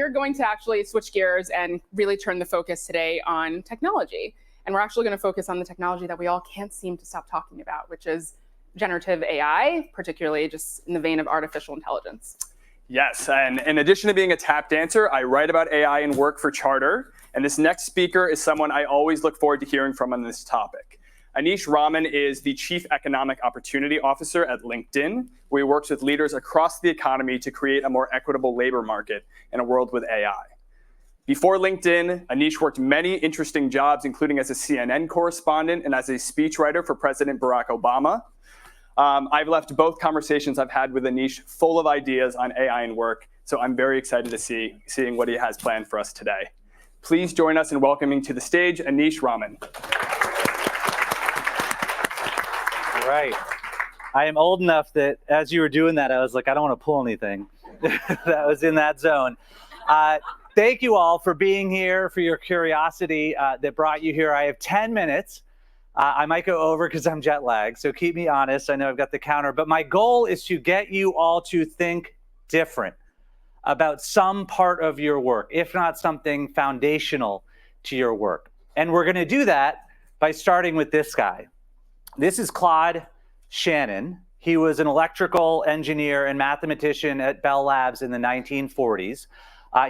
we're going to actually switch gears and really turn the focus today on technology. And we're actually going to focus on the technology that we all can't seem to stop talking about, which is generative AI, particularly just in the vein of artificial intelligence. Yes, and in addition to being a tap dancer, I write about AI and work for Charter. And this next speaker is someone I always look forward to hearing from on this topic. Anish Raman is the Chief Economic Opportunity Officer at LinkedIn, where he works with leaders across the economy to create a more equitable labor market in a world with AI. Before LinkedIn, Anish worked many interesting jobs, including as a CNN correspondent and as a speechwriter for President Barack Obama. I've left both conversations I've had with Anish full of ideas on AI and work, so I'm very excited to seeing what he has planned for us today. Please join us in welcoming to the stage Anish Raman. All right. I am old enough that as you were doing that, I was like, I don't want to pull anything. That was in that zone. Thank you all for being here, for your curiosity that brought you here. I have 10 minutes. I might go over because I'm jet lagged, so keep me honest. I know I've got the counter, but my goal is to get you all to think different about some part of your work, if not something foundational to your work. And we're going to do that by starting with this guy. This is Claude Shannon. He was an electrical engineer and mathematician at Bell Labs in the 1940s.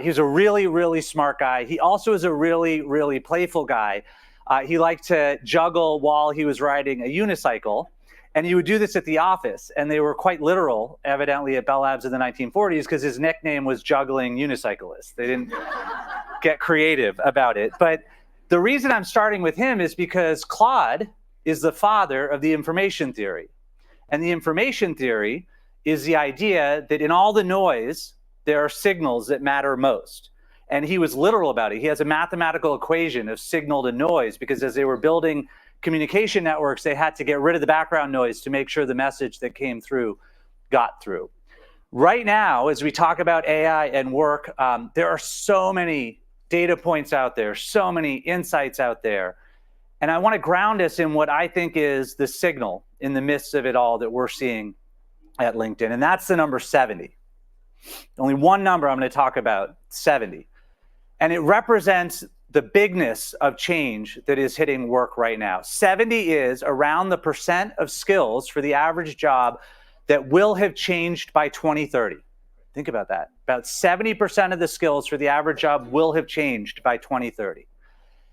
He was a really, really smart guy. He also is a really, really playful guy. He liked to juggle while he was riding a unicycle, and he would do this at the office. And they were quite literal, evidently, at Bell Labs in the 1940s, because his nickname was Juggling Unicyclist. They didn't get creative about it. But the reason I'm starting with him is because Claude is the father of the information theory. And the information theory is the idea that in all the noise, there are signals that matter most. And he was literal about it. He has a mathematical equation of signal to noise, because as they were building communication networks, they had to get rid of the background noise to make sure the message that came through got through. Right now, as we talk about AI and work, there are so many data points out there, so many insights out there. And I want to ground us in what I think is the signal in the midst of it all that we're seeing at LinkedIn. And that's the number 70. Only one number I'm going to talk about, 70. And it represents the bigness of change that is hitting work right now. 70 is around the percent of skills for the average job that will have changed by 2030. Think about that. About 70% of the skills for the average job will have changed by 2030.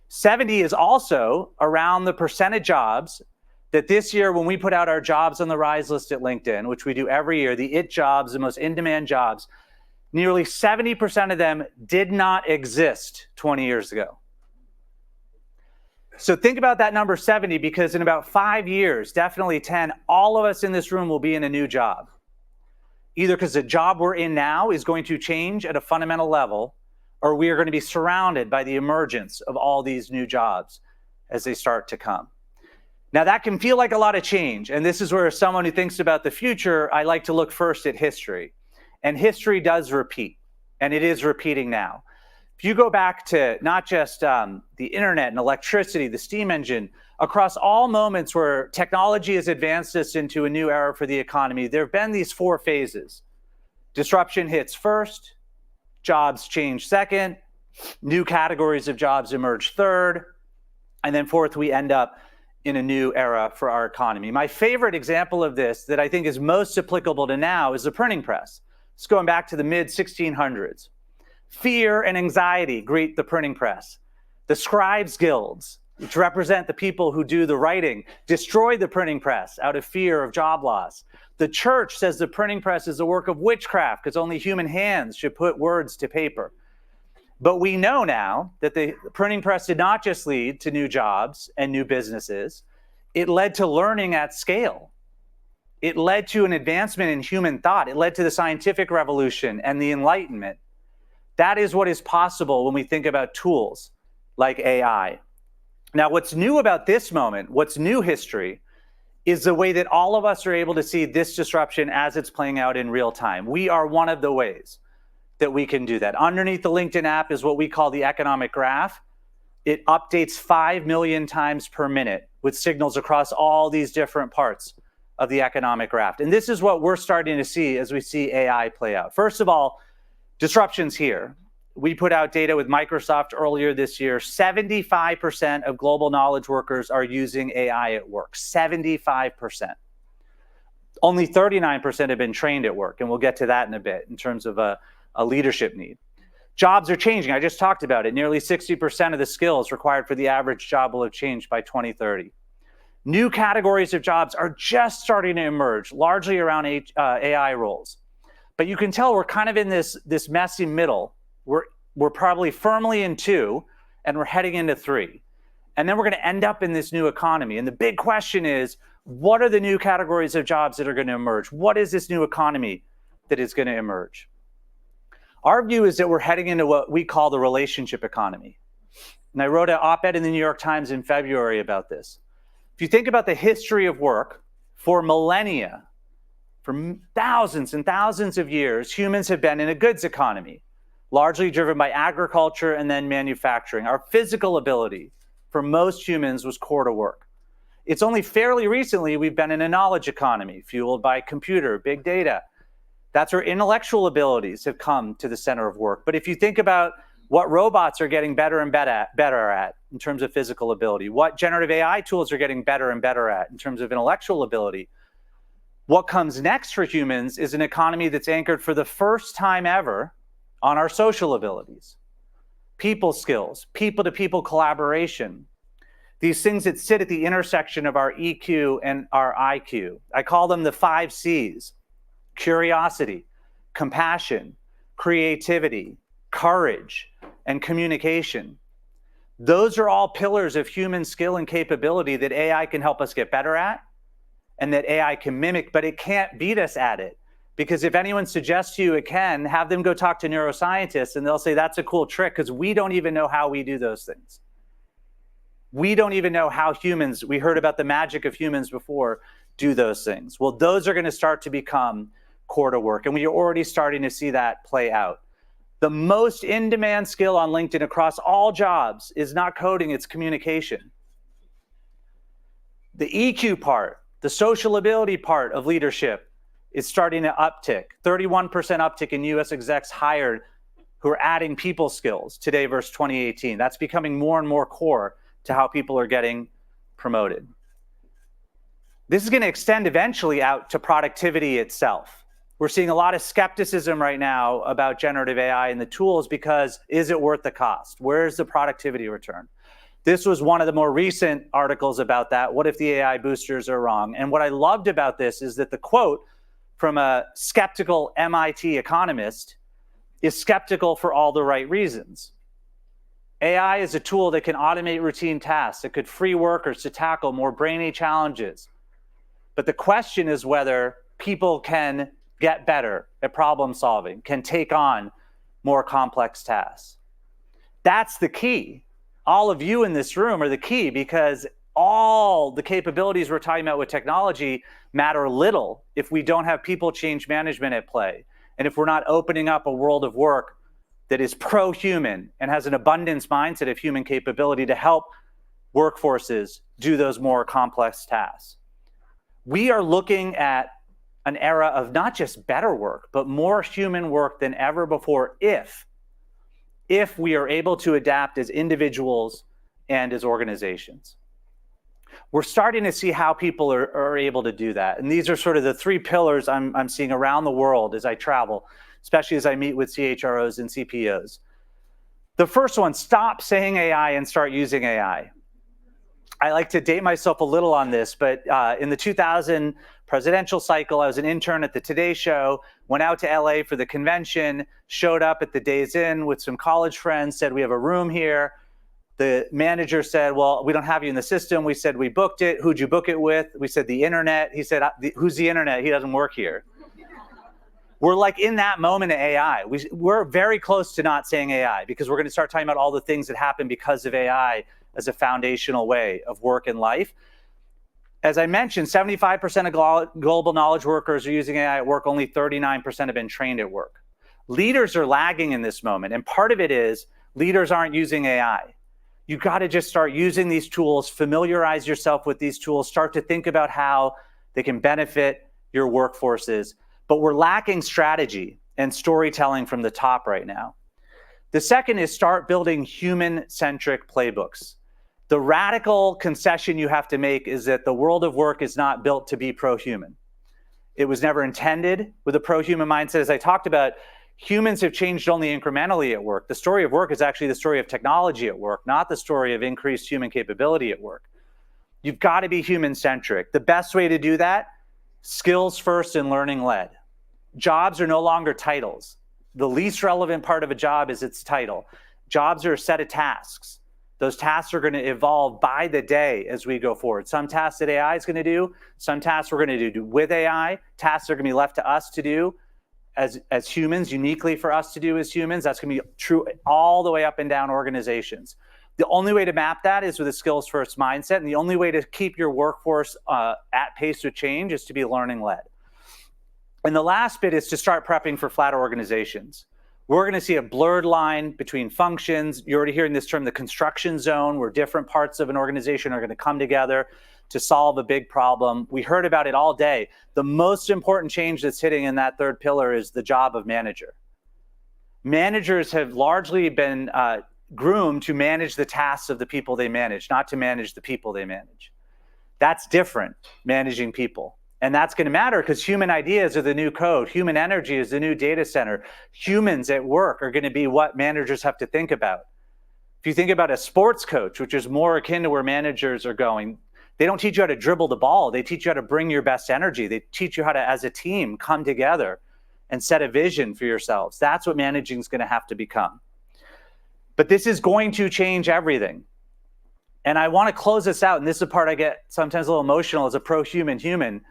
70 is also around the percent of jobs that this year, when we put out our jobs on the rise list at LinkedIn, which we do every year, the IT jobs, the most in-demand jobs, nearly 70% of them did not exist 20 years ago. So think about that number 70, because in about 5 years, definitely 10, all of us in this room will be in a new job. Either because the job we're in now is going to change at a fundamental level, or we are going to be surrounded by the emergence of all these new jobs as they start to come. Now, that can feel like a lot of change. And this is where, as someone who thinks about the future, I like to look first at history. And history does repeat, and it is repeating now. If you go back to not just the internet and electricity, the steam engine, across all moments where technology has advanced us into a new era for the economy, there have been these 4 phases. Disruption hits first, jobs change second, new categories of jobs emerge third, and then fourth, we end up in a new era for our economy. My favorite example of this that I think is most applicable to now is the printing press. It's going back to the mid-1600s. Fear and anxiety greet the printing press. The scribes guilds, which represent the people who do the writing, destroy the printing press out of fear of job loss. The church says the printing press is a work of witchcraft because only human hands should put words to paper. But we know now that the printing press did not just lead to new jobs and new businesses. It led to learning at scale. It led to an advancement in human thought. It led to the scientific revolution and the Enlightenment. That is what is possible when we think about tools like AI. Now, what's new about this moment, what's new history, is the way that all of us are able to see this disruption as it's playing out in real time. We are one of the ways that we can do that. Underneath the LinkedIn app is what we call the economic graph. It updates 5 million times per minute with signals across all these different parts of the economic graph. And this is what we're starting to see as we see AI play out. First of all, disruption's here. we put out data with Microsoft earlier this year. 75% of global knowledge workers are using AI at work. 75%. Only 39% have been trained at work, and we'll get to that in a bit in terms of a leadership need. Jobs are changing. I just talked about it. Nearly 60% of the skills required for the average job will have changed by 2030. New categories of jobs are just starting to emerge, largely around AI roles. But you can tell we're kind of in this messy middle. We're probably firmly in 2, and we're heading into 3. And then we're going to end up in this new economy. And the big question is, what are the new categories of jobs that are going to emerge? What is this new economy that is going to emerge? Our view is that we're heading into what we call the relationship economy. And I wrote an op-ed in the New York Times in February about this. If you think about the history of work, for millennia, for thousands and thousands of years, humans have been in a goods economy, largely driven by agriculture and then manufacturing. Our physical ability for most humans was core to work. It's only fairly recently we've been in a knowledge economy, fueled by computer, big data. That's where intellectual abilities have come to the center of work. But if you think about what robots are getting better and better at in terms of physical ability, what generative AI tools are getting better and better at in terms of intellectual ability, what comes next for humans is an economy that's anchored for the first time ever on our social abilities, people skills, people-to-people collaboration, these things that sit at the intersection of our EQ and our IQ. I call them the 5 C's: curiosity, compassion, creativity, courage, and communication. Those are all pillars of human skill and capability that AI can help us get better at, and that AI can mimic, but it can't beat us at it. Because if anyone suggests to you it can, have them go talk to neuroscientists, and they'll say that's a cool trick, because we don't even know how we do those things. We don't even know how humans, we heard about the magic of humans before, do those things. Well, those are going to start to become core to work, and we are already starting to see that play out. The most in-demand skill on LinkedIn across all jobs is not coding, it's communication. The EQ part, the social ability part of leadership is starting to uptick. 31% uptick in US execs hired who are adding people skills today versus 2018. That's becoming more and more core to how people are getting promoted. This is going to extend eventually out to productivity itself. We're seeing a lot of skepticism right now about generative AI and the tools because is it worth the cost? Where's the productivity return? This was one of the more recent articles about that. What if the AI boosters are wrong? And what I loved about this is that the quote from a skeptical MIT economist is skeptical for all the right reasons. AI is a tool that can automate routine tasks. It could free workers to tackle more brainy challenges. But the question is whether people can get better at problem solving, can take on more complex tasks. That's the key. All of you in this room are the key, because all the capabilities we're talking about with technology matter little if we don't have people change management at play, and if we're not opening up a world of work that is pro-human and has an abundance mindset of human capability to help workforces do those more complex tasks. We are looking at an era of not just better work, but more human work than ever before if we are able to adapt as individuals and as organizations. We're starting to see how people are able to do that. And these are sort of the 3 pillars I'm seeing around the world as I travel, especially as I meet with CHROs and CPOs. The first one, stop saying AI and start using AI. I like to date myself a little on this, but in the 2000 presidential cycle, I was an intern at the Today Show, went out to LA for the convention, showed up at the Days Inn with some college friends, said, we have a room here. The manager said, well, we don't have you in the system. We said, we booked it. Who'd you book it with? We said, the internet. He said, who's the internet? He doesn't work here. We're like in that moment of AI. We're very close to not saying AI, because we're going to start talking about all the things that happen because of AI as a foundational way of work and life. As I mentioned, 75% of global knowledge workers are using AI at work. Only 39% have been trained at work. Leaders are lagging in this moment. And part of it is leaders aren't using AI. You've got to just start using these tools, familiarize yourself with these tools, start to think about how they can benefit your workforces. But we're lacking strategy and storytelling from the top right now. The second is start building human-centric playbooks. The radical concession you have to make is that the world of work is not built to be pro-human. It was never intended with a pro-human mindset. As I talked about, humans have changed only incrementally at work. The story of work is actually the story of technology at work, not the story of increased human capability at work. You've got to be human-centric. The best way to do that, skills first and learning led. Jobs are no longer titles. The least relevant part of a job is its title. Jobs are a set of tasks. Those tasks are going to evolve by the day as we go forward. Some tasks that AI is going to do, some tasks we're going to do with AI, tasks are going to be left to us to do as humans, uniquely for us to do as humans. That's going to be true all the way up and down organizations. The only way to map that is with a skills first mindset, and the only way to keep your workforce at pace with change is to be learning led. And the last bit is to start prepping for flat organizations. We're going to see a blurred line between functions. You're already hearing this term, the construction zone, where different parts of an organization are going to come together to solve a big problem. We heard about it all day. The most important change that's hitting in that third pillar is the job of manager. Managers have largely been groomed to manage the tasks of the people they manage, not to manage the people they manage. That's different, managing people. And that's going to matter because human ideas are the new code. Human energy is the new data center. Humans at work are going to be what managers have to think about. If you think about a sports coach, which is more akin to where managers are going, they don't teach you how to dribble the ball. They teach you how to bring your best energy. They teach you how to, as a team, come together and set a vision for yourselves. That's what managing is going to have to become. But this is going to change everything. And I want to close this out, and this is the part I get sometimes a little emotional as a pro-human human,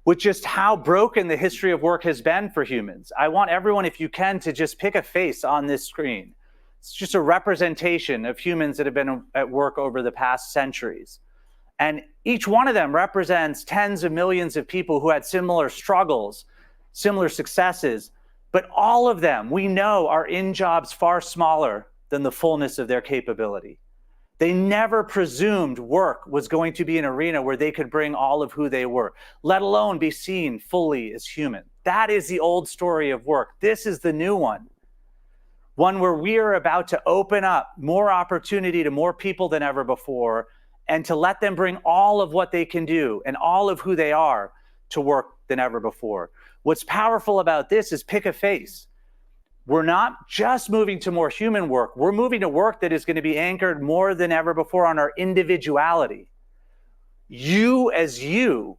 with just how broken the history of work has been for humans. I want everyone, if you can, to just pick a face on this screen. It's just a representation of humans that have been at work over the past centuries. And each one of them represents tens of millions of people who had similar struggles, similar successes, but all of them, we know, are in jobs far smaller than the fullness of their capability. They never presumed work was going to be an arena where they could bring all of who they were, let alone be seen fully as human. That is the old story of work. This is the new one where we are about to open up more opportunity to more people than ever before, and to let them bring all of what they can do and all of who they are to work than ever before. What's powerful about this is pick a face. We're not just moving to more human work. We're moving to work that is going to be anchored more than ever before on our individuality. You as you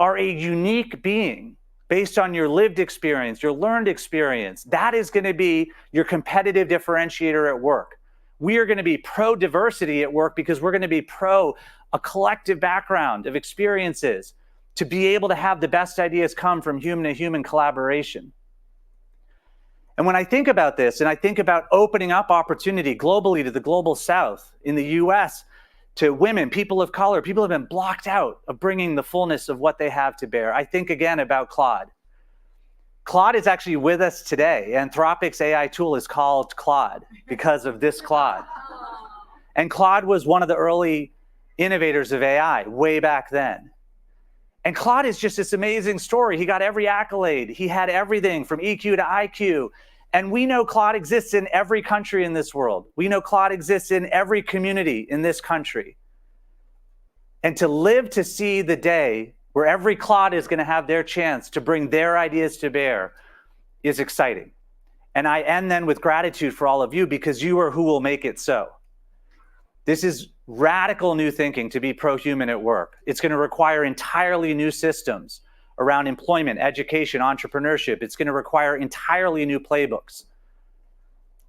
are a unique being based on your lived experience, your learned experience. That is going to be your competitive differentiator at work. We are going to be pro-diversity at work because we're going to be pro a collective background of experiences to be able to have the best ideas come from human to human collaboration. And when I think about this, and I think about opening up opportunity globally to the global south, in the US, to women, people of color, people have been blocked out of bringing the fullness of what they have to bear. I think again about Claude. Claude is actually with us today. Anthropic's AI tool is called Claude because of this Claude. And Claude was one of the early innovators of AI way back then. And Claude is just this amazing story. He got every accolade. He had everything from EQ to IQ. And we know Claude exists in every country in this world. We know Claude exists in every community in this country. And to live to see the day where every Claude is going to have their chance to bring their ideas to bear is exciting. And I end then with gratitude for all of you because you are who will make it so. This is radical new thinking to be pro-human at work. It's going to require entirely new systems around employment, education, entrepreneurship. It's going to require entirely new playbooks.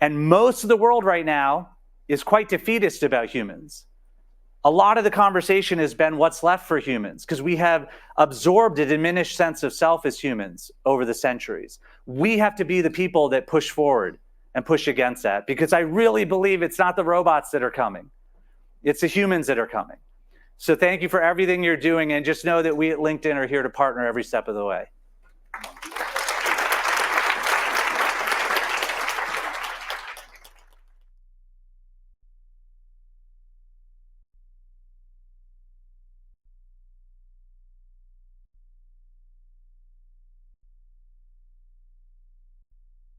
And most of the world right now is quite defeatist about humans. A lot of the conversation has been what's left for humans because we have absorbed a diminished sense of self as humans over the centuries. We have to be the people that push forward and push against that because I really believe it's not the robots that are coming. It's the humans that are coming. So thank you for everything you're doing, and just know that we at LinkedIn are here to partner every step of the way.